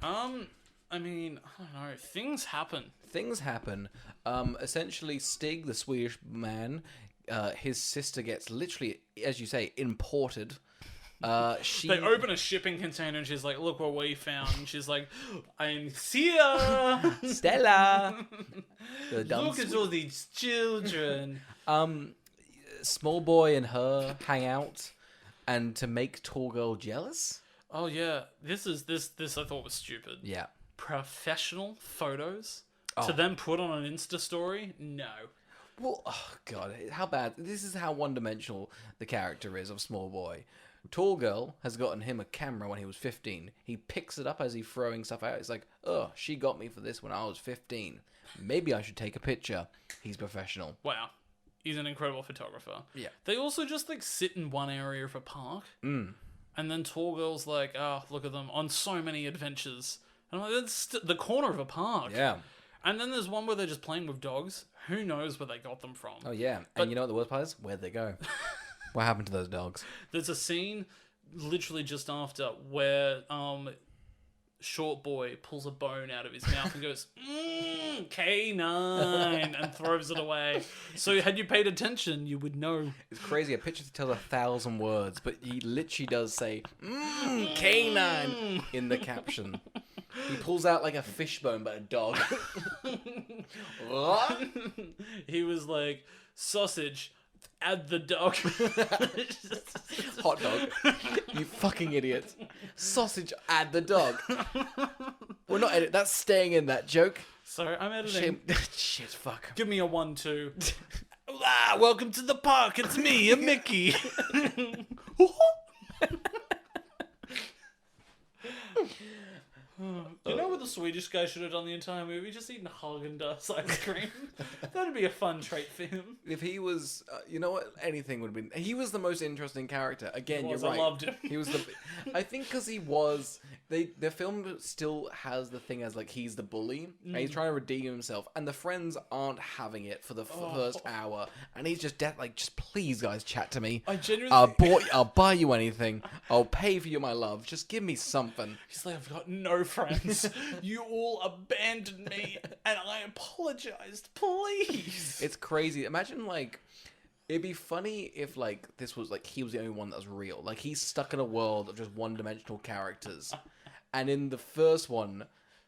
I mean, I don't know. Things happen. Things happen. Essentially, Stig, the Swedish man, his sister gets literally, as you say, imported. They open a shipping container and she's like, look what we found. And she's like, I'm Sia. Stella. The dumb Look at all these children. Small boy and her hang out, and to make tall girl jealous. Oh yeah, this I thought was stupid. Yeah. Professional photos to then put on an Insta story? No. Well, oh god, how bad. This is how one-dimensional the character is of Small Boy. Tall Girl has gotten him a camera when he was 15. He picks it up as he's throwing stuff out. He's like, oh, she got me for this when I was 15. Maybe I should take a picture. He's professional. Wow. He's an incredible photographer. Yeah. They also just like sit in one area of a park. And then Tall Girl's like, oh, look at them on so many adventures. And I'm like, that's the corner of a park. Yeah. And then there's one where they're just playing with dogs. Who knows where they got them from? Oh, yeah. But- And you know what the worst part is? Where'd they go? What happened to those dogs? There's a scene literally just after where short boy pulls a bone out of his mouth and goes, K9, and throws it away. So had you paid attention, you would know. It's crazy. A picture tells 1,000 words, but he literally does say K9 in the caption. He pulls out like a fishbone, but a dog. What? He was like, sausage, add the dog. Hot dog. You fucking idiot. Sausage, add the dog. We're not edit. That's staying in that joke. Sorry, I'm editing. Shit, fuck. Give me a 1-2. Welcome to the park. It's me, a Mickey. You know what the Swedish guy should have done the entire movie? Just eaten Haagen-Dazs ice cream. That'd be a fun trait for him. If he was, you know what? Anything would have been. He was the most interesting character. Again, you're I right. loved him. He was the. I think because he was. The film still has the thing as like he's the bully and he's trying to redeem himself, and the friends aren't having it for the first hour, and he's just just please guys chat to me. I genuinely. I'll buy you anything. I'll pay for you, my love. Just give me something. He's like, I've got no friends. You all abandoned me, and I apologized. Please. It's crazy. Imagine like. It'd be funny if, like, this was, like, he was the only one that was real. Like, he's stuck in a world of just one-dimensional characters. And in the first one,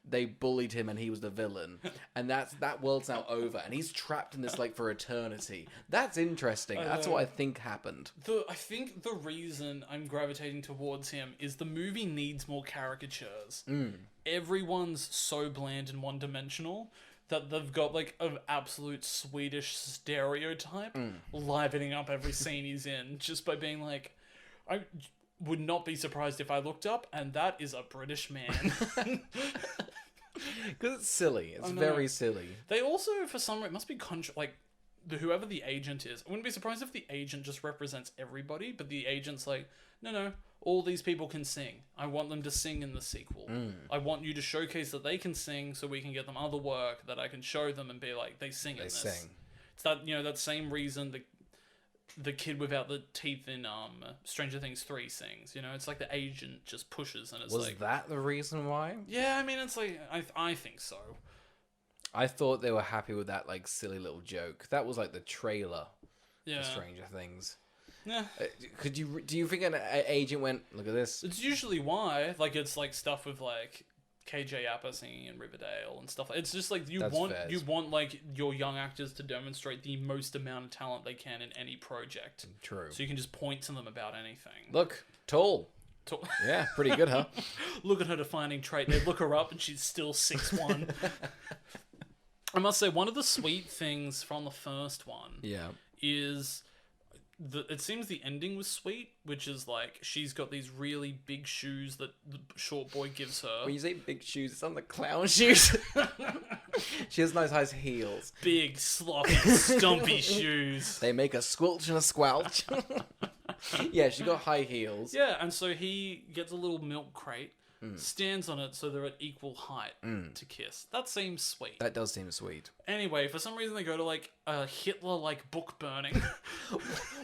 they bullied him and he was the villain. And that world's now over. And he's trapped in this, like, for eternity. That's interesting. That's what I think happened. I think the reason I'm gravitating towards him is the movie needs more caricatures. Everyone's so bland and one-dimensional that they've got, like, an absolute Swedish stereotype livening up every scene he's in, just by being like, I would not be surprised if I looked up, and that is a British man. Because it's silly. It's very silly. They also, for some reason, it must be, whoever the agent is, I wouldn't be surprised if the agent just represents everybody, but the agent's like, no, all these people can sing. I want them to sing in the sequel. I want you to showcase that they can sing so we can get them other work that I can show them and be like, they sing in this. Sing. It's that, that same reason the kid without the teeth in Stranger Things 3 sings. It's like the agent just pushes and it's Was like... that the reason why? Yeah, I mean, it's like, I think so. I thought they were happy with that, like, silly little joke. That was, like, the trailer for Stranger Things. Yeah. Do you think an agent went, look at this? It's usually why. Like, it's like stuff with like KJ Apa singing in Riverdale and stuff. It's just like you want like your young actors to demonstrate the most amount of talent they can in any project. True. So you can just point to them about anything. Look, tall. Yeah, pretty good, huh? Look at her defining trait. They look her up and she's still 6'1". I must say, one of the sweet things from the first one is... it seems the ending was sweet, which is like she's got these really big shoes that the short boy gives her. When you say big shoes, it's on the clown shoes. She has nice high heels. Big, sloppy, stumpy shoes. They make a squelch and a squelch. Yeah, she got high heels. Yeah, and so he gets a little milk crate, stands on it so they're at equal height to kiss. That seems sweet. That does seem sweet. Anyway, for some reason they go to like a Hitler-like book burning.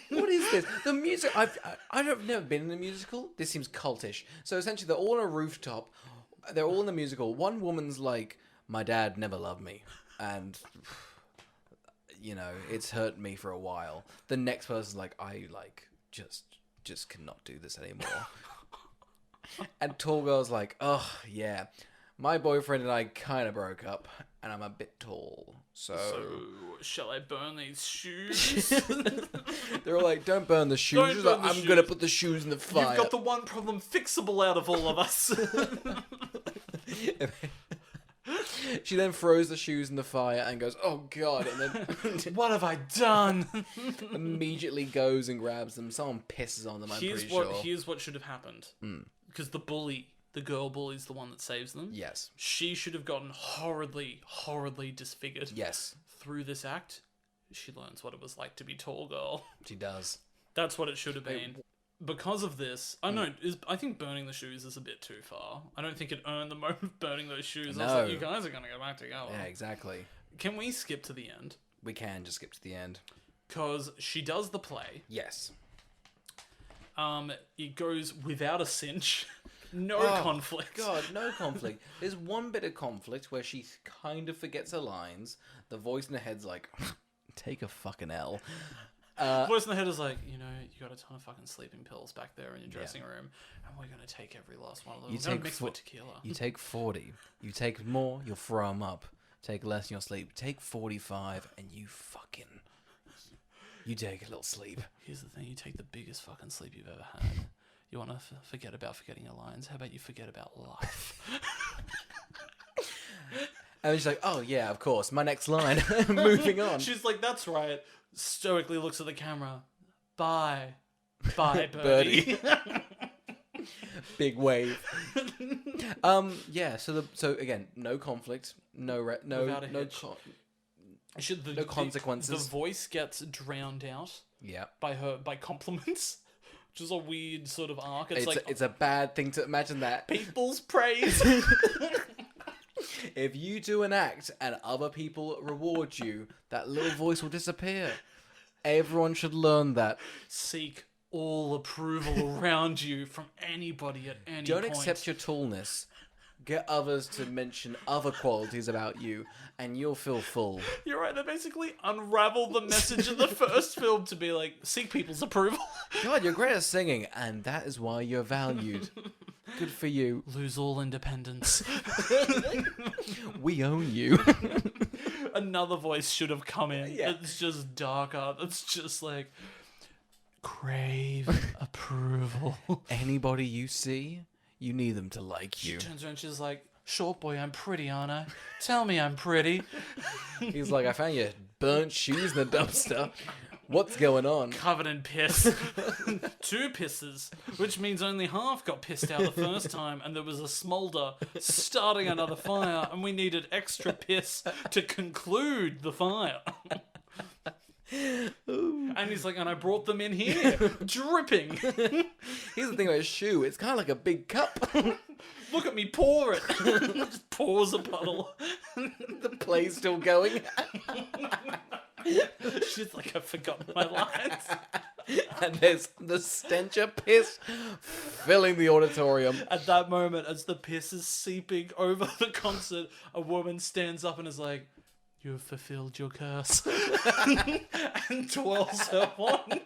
What is this? The music... I've never been in a musical. This seems cultish. So essentially they're all on a rooftop. They're all in the musical. One woman's like, my dad never loved me. And... it's hurt me for a while. The next person's like, I just cannot do this anymore. And Tall Girl's like, oh, yeah. My boyfriend and I kind of broke up, and I'm a bit tall, so shall I burn these shoes? They're all like, don't burn the shoes. I'm going to put the shoes in the fire. You've got the one problem fixable out of all of us. She then throws the shoes in the fire and goes, oh, God. And then what have I done? Immediately goes and grabs them. Someone pisses on them, I'm pretty sure. Here's what should have happened. Because the girl bully's the one that saves them. Yes. She should have gotten horridly, horridly disfigured. Yes. Through this act, she learns what it was like to be Tall Girl. She does. That's what it should have been. Because of this, I think burning the shoes is a bit too far. I don't think it earned the moment of burning those shoes. No. I was like, you guys are going to go back together. Yeah, exactly. Can we skip to the end? We can just skip to the end. Because she does the play. Yes. It goes without a cinch. No conflict. God, no conflict. There's one bit of conflict where she kind of forgets her lines. The voice in her head's like, take a fucking L. Voice in the head is like, you got a ton of fucking sleeping pills back there in your dressing room, and we're gonna take every last one of them. We're gonna mix with tequila. You take 40. You take more, you'll throw them up. Take less, and you'll sleep. Take 45, and you take a little sleep. Here's the thing: you take the biggest fucking sleep you've ever had. You want to forget about forgetting your lines? How about you forget about life? And she's like, oh yeah, of course. My next line. Moving on. She's like, that's right. Stoically looks at the camera. Bye. Bye, birdie. Big wave. Yeah, so again, no conflict, no consequences. The voice gets drowned out by compliments. Which is a weird sort of arc. It's a bad thing to imagine that. People's praise. If you do an act and other people reward you, that little voice will disappear. Everyone should learn that. Seek all approval around you from anybody at any point. Don't accept your tallness. Get others to mention other qualities about you, and you'll feel full. You're right. They basically unraveled the message of the first film to be like, seek people's approval. God, you're great at singing, and that is why you're valued. Good for you. Lose all independence. We own you. Another voice should have come in. Yeah. It's just darker. It's just like, crave approval. Anybody you see, you need them to like you. She turns around and she's like, short boy, I'm pretty, aren't I? Tell me I'm pretty. He's like, I found your burnt shoes in the dumpster. What's going on? Covered in piss. 2 pisses, which means only half got pissed out the first time, and there was a smolder starting another fire, and we needed extra piss to conclude the fire. And he's like, and I brought them in here, dripping. Here's the thing about a shoe. It's kind of like a big cup. Look at me pour it. Just pours a puddle. The play's still going. She's like, I've forgotten my lines. And there's the stench of piss filling the auditorium. At that moment, as the piss is seeping over the concert, a woman stands up and is like, you have fulfilled your curse. And twirls her wand.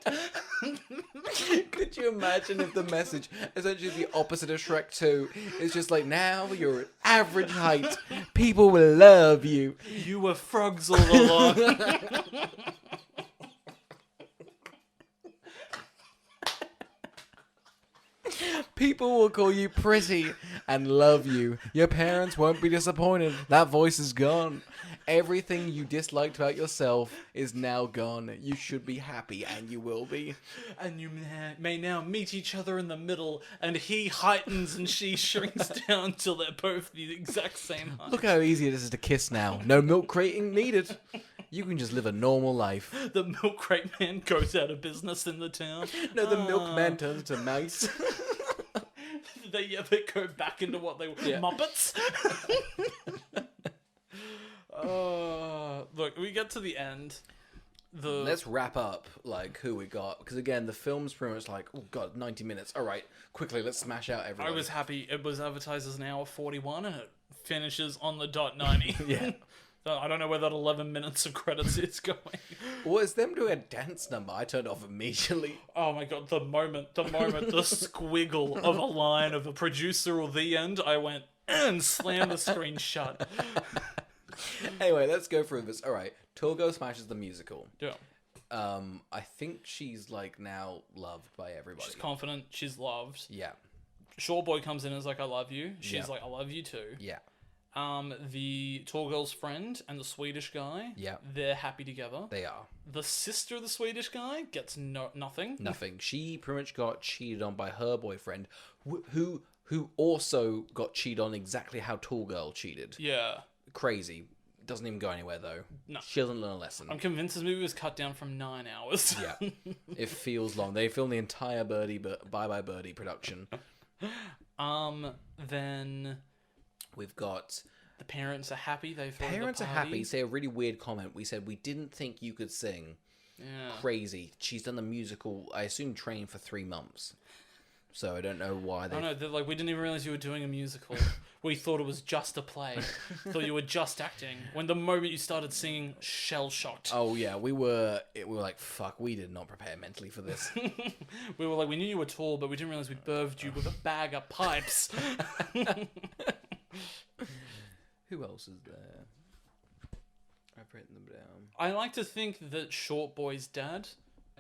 Could you imagine if the message, essentially the opposite of Shrek 2, is just like, now you're at average height. People will love you. You were frogs all along. People will call you pretty and love you. Your parents won't be disappointed. That voice is gone. Everything you disliked about yourself is now gone. You should be happy, and you will be. And you may now meet each other in the middle, and he heightens and she shrinks down till they're both the exact same height. Look how easy it is to kiss now. No milk crating needed. You can just live a normal life. The milk crate man goes out of business in the town. No, the milkman turns to mice. They go back into what they were. Yeah. Muppets. Look, we get to the end. Let's wrap up, like, who we got. Because, again, the film's pretty much like, oh, God, 90 minutes. All right, quickly, let's smash out everything. I was happy. It was advertised as an hour 41, and it finishes on the dot 90. Yeah. So I don't know where that 11 minutes of credits is going. Well, it's them doing a dance number. I turned off immediately. Oh, my God, the moment, the squiggle of a line of a producer or the end, I went and slammed the screen shut. Anyway, let's go through this. All right, Togo smashes the musical. Yeah. I think she's like now loved by everybody. She's confident. She's loved. Yeah. Short boy comes in and is like, I love you. She's Yeah. like, I love you too. Yeah. The tall girl's friend and the Swedish guy. Yeah. They're happy together. They are. The sister of the Swedish guy gets nothing. Nothing. She pretty much got cheated on by her boyfriend, who also got cheated on exactly how Tall Girl cheated. Yeah. Crazy. Doesn't even go anywhere though. No. She doesn't learn a lesson. I'm convinced this movie was cut down from 9 hours. Yeah. It feels long. They filmed the entire Bye Bye Birdie production. Then we've got the parents are happy. Parents are happy. Say a really weird comment. We said we didn't think you could sing. Yeah. Crazy. She's done the musical, I assume, trained for 3 months. so I don't know why they. I know, they're like, we didn't even realize you were doing a musical. We thought it was just a play. Thought you were just acting. When the moment you started singing, shell-shocked. Oh yeah, we were like, fuck, we did not prepare mentally for this. We were like, we knew you were tall, but we didn't realize we birthed you with a bag of pipes. Who else is there? I've written them down. I like to think that Short Boy's dad...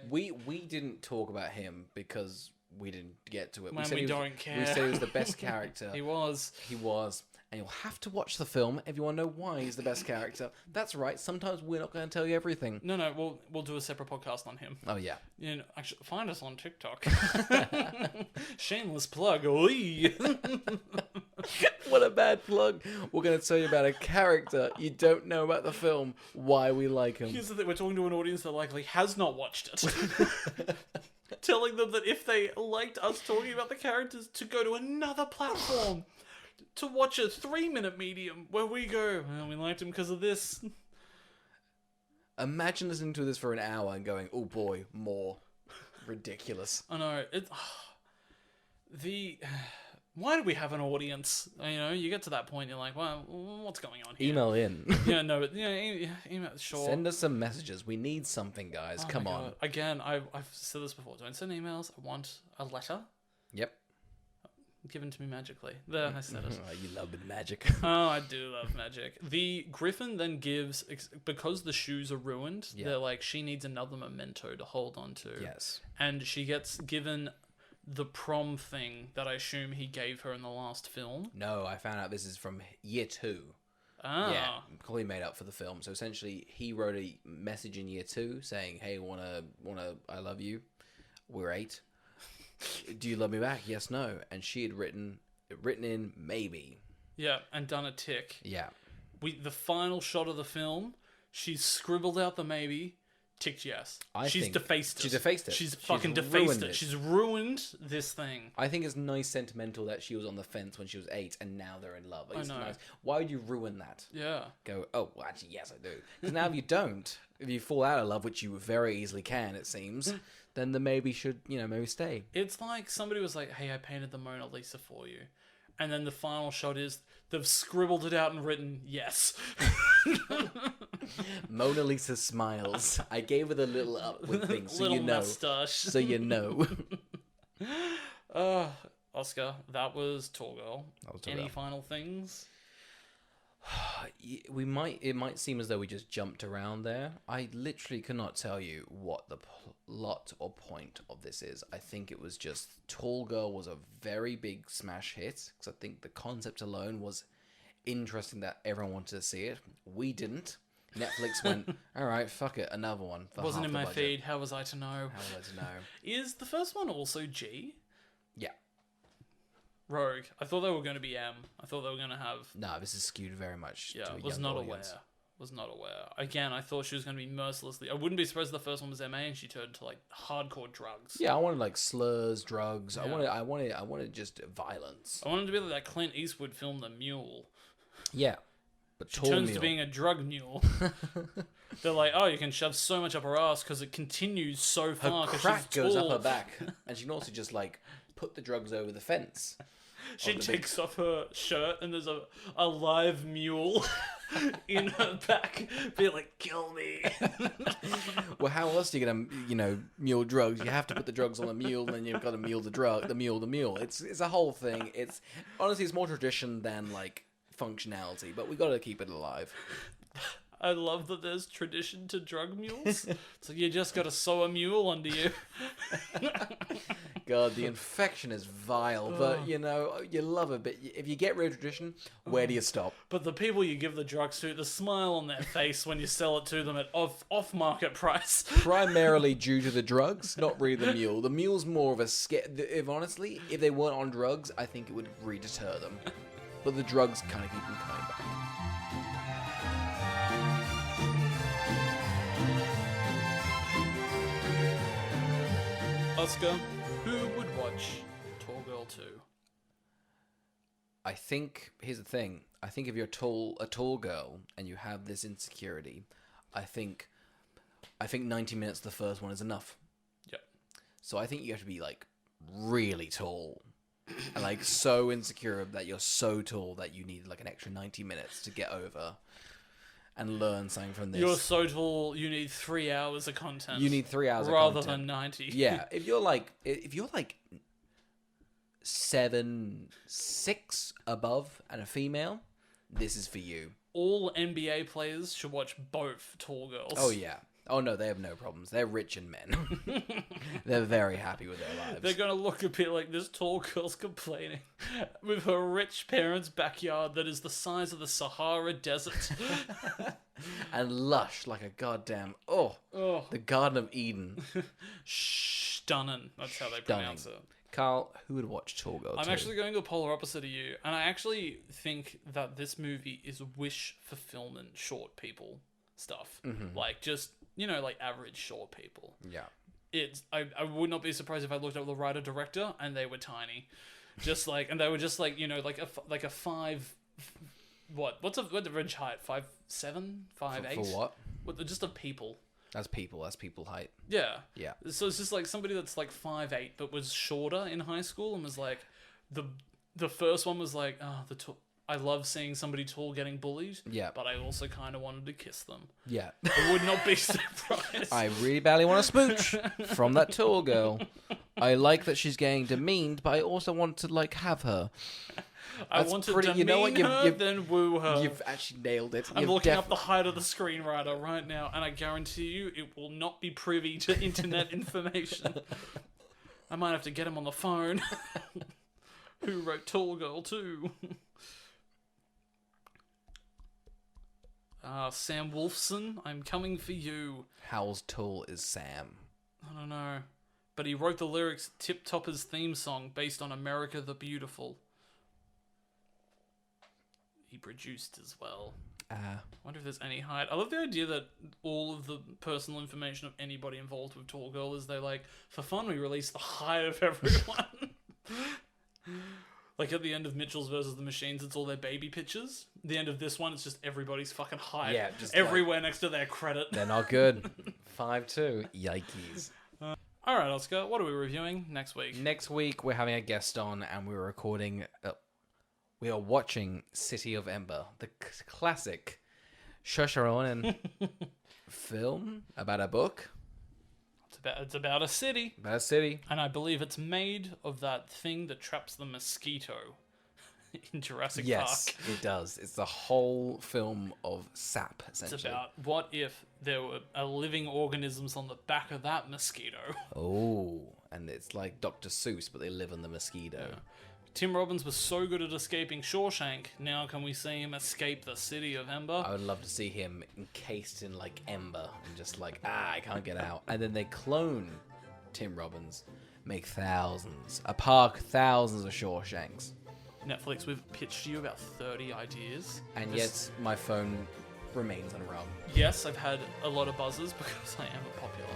We didn't talk about him because we didn't get to it. Man, we don't care. We said he was the best character. He was. He was. And you'll have to watch the film if you want to know why he's the best character. That's right. Sometimes we're not going to tell you everything. No, we'll do a separate podcast on him. Oh, yeah. You know, actually, find us on TikTok. Shameless plug. Oi. What a bad plug. We're going to tell you about a character you don't know about the film, why we like him. Here's the thing, we're talking to an audience that likely has not watched it. Telling them that if they liked us talking about the characters, to go to another platform. To watch a 3-minute medium where we go, well, we liked him because of this. Imagine listening to this for an hour and going, oh boy, more. Ridiculous. I know. Why do we have an audience? You know, you get to that point, you're like, well, what's going on here? Email in. Yeah, no, but email, sure. Send us some messages. We need something, guys. Oh Come my on. God. Again, I've said this before. Don't send emails. I want a letter. Yep. Given to me magically. There, I said it. Oh, you love the magic. Oh, I do love magic. The Griffin then gives, because the shoes are ruined, Yeah. they're like, she needs another memento to hold on to. Yes. And she gets given the prom thing that I assume he gave her in the last film. No, I found out this is from year 2. Ah. Yeah, probably made up for the film. So essentially, he wrote a message in year 2 saying, hey, wanna, I love you. We're 8. Do you love me back? Yes, no. And she had written in maybe. Yeah, and done a tick. Yeah. The final shot of the film, she's scribbled out the maybe, ticked yes. She's defaced it. She's defaced it. She's fucking defaced ruined it. She's ruined this thing. I think it's nice sentimental that she was on the fence when she was 8 and now they're in love. It's know. Nice. Why would you ruin that? Yeah. Go, oh, well, actually, yes, I do. Because now if you don't, if you fall out of love, which you very easily can, it seems, then the maybe should, maybe stay. It's like somebody was like, hey, I painted the Mona Lisa for you. And then the final shot is they've scribbled it out and written yes. Mona Lisa smiles. I gave her the little up with things, so Little you know. mustache. So you know. Oscar, that was Tall Girl. Tall Any Girl. final things? It might seem as though we just jumped around there. I literally cannot tell you what the plot or point of this is. I think it was just Tall Girl was a very big smash hit because I think the concept alone was interesting that everyone wanted to see it. We didn't. Netflix went, all right, fuck it, another one. For Wasn't half in the my budget. feed. How was I to know? How was I to know? Is the first one also G? Yeah. Rogue. I thought they were going to be M. I thought they were going to have... No, this is skewed very much to a was younger not audience. aware. Was not aware. Again, I thought she was going to be mercilessly... I wouldn't be surprised if the first one was MA and she turned to, like, hardcore drugs. Yeah, I wanted, like, slurs, drugs. Yeah. I wanted just violence. I wanted to be like that Clint Eastwood film, The Mule. Yeah. But She Tall turns Mule. to being a drug mule. They're like, oh, you can shove so much up her ass because it continues so Her far because crack she's goes tall. up her back, and she can also just like put the drugs over the fence. She the takes off her shirt and there's a live mule in her back, being like, "Kill me." Well, how else are you gonna, mule drugs? You have to put the drugs on the mule, and then you've got to mule the mule. It's a whole thing. It's honestly, it's more tradition than like functionality, but we got to keep it alive. I love that there's tradition to drug mules. It's like you just got to sew a mule under you. God, the infection is vile, but you love it. But if you get rid of tradition, where do you stop? But the people you give the drugs to, the smile on their face when you sell it to them at off market price. Primarily due to the drugs, not really the mule. The mule's more of a scare. If they weren't on drugs, I think it would re-deter them. But the drugs kind of keep them coming back. Oscar, who would watch Tall Girl 2? I think here's the thing. I think if you're a tall girl and you have this insecurity, I think 90 minutes of the first one is enough. Yep. So I think you have to be like really tall. And like so insecure that you're so tall that you need like an extra 90 minutes to get over and learn something from this. You're so tall, you need 3 hours of content. You need 3 hours rather of content. than 90. Yeah, if you're like 7'6" above and a female, this is for you. All NBA players should watch both Tall Girls. Oh yeah. Oh no, they have no problems. They're rich and men. They're very happy with their lives. They're gonna look a bit like this tall girl's complaining with her rich parents' backyard that is the size of the Sahara Desert. And lush like a goddamn the Garden of Eden. Stunning. That's how they pronounce it. Carl, who would watch Tall Girl? I'm actually going to the polar opposite of you, and I actually think that this movie is wish fulfillment short people stuff. Like just like average short people. Yeah. I would not be surprised if I looked up the writer director and they were tiny, just like, and they were just like like a 5. What's the range height? 5'7", 5'8"? For what? Just of people. That's people height. Yeah. Yeah. So it's just like somebody that's like 5'8" but was shorter in high school and was like the first one was like I love seeing somebody tall getting bullied. Yeah. But I also kind of wanted to kiss them. Yeah. I would not be surprised. I really badly want to smooch from that tall girl. I like that she's getting demeaned, but I also want to like have her. I want to demean her, then woo her. You've actually nailed it. I'm looking up the height of the screenwriter right now, and I guarantee you it will not be privy to internet information. I might have to get him on the phone. Who wrote Tall Girl 2? Sam Wolfson, I'm coming for you. How tall is Sam? I don't know. But he wrote the lyrics Tip Topper's theme song based on America the Beautiful. He produced as well. I wonder if there's any height. I love the idea that all of the personal information of anybody involved with Tall Girl is they like, for fun, we release the height of everyone. Like at the end of Mitchell's versus the Machines, it's all their baby pictures. The end of this one, it's just everybody's fucking height. Yeah, just everywhere next to their credit. They're not good. 5'2". Yikes. All right, Oscar, what are we reviewing next week? Next week, we're having a guest on, and we're recording... we are watching City of Ember, the classic Saoirse Ronan film about a book. It's about a city. About a city. And I believe it's made of that thing that traps the mosquito in Jurassic Park. Yes, it does. It's the whole film of sap, essentially. It's about what if there were living organisms on the back of that mosquito. Oh, and it's like Dr. Seuss, but they live on the mosquito. Yeah. Tim Robbins was so good at escaping Shawshank. Now can we see him escape the city of Ember? I would love to see him encased in like ember and just like, I can't get out. And then they clone Tim Robbins, make thousands of Shawshanks. Netflix, we've pitched you about 30 ideas. And yet my phone remains unrung. Yes, I've had a lot of buzzes because I am a popular.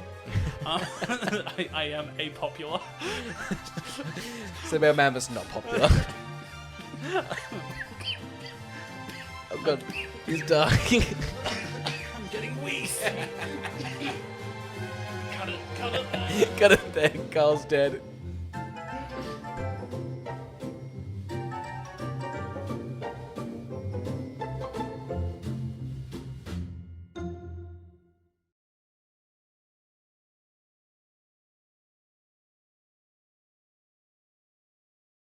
I am a popular. So about a man that's not popular. Oh god, he's dying. I'm getting weak. Cut it. Cut it there, Carl's dead.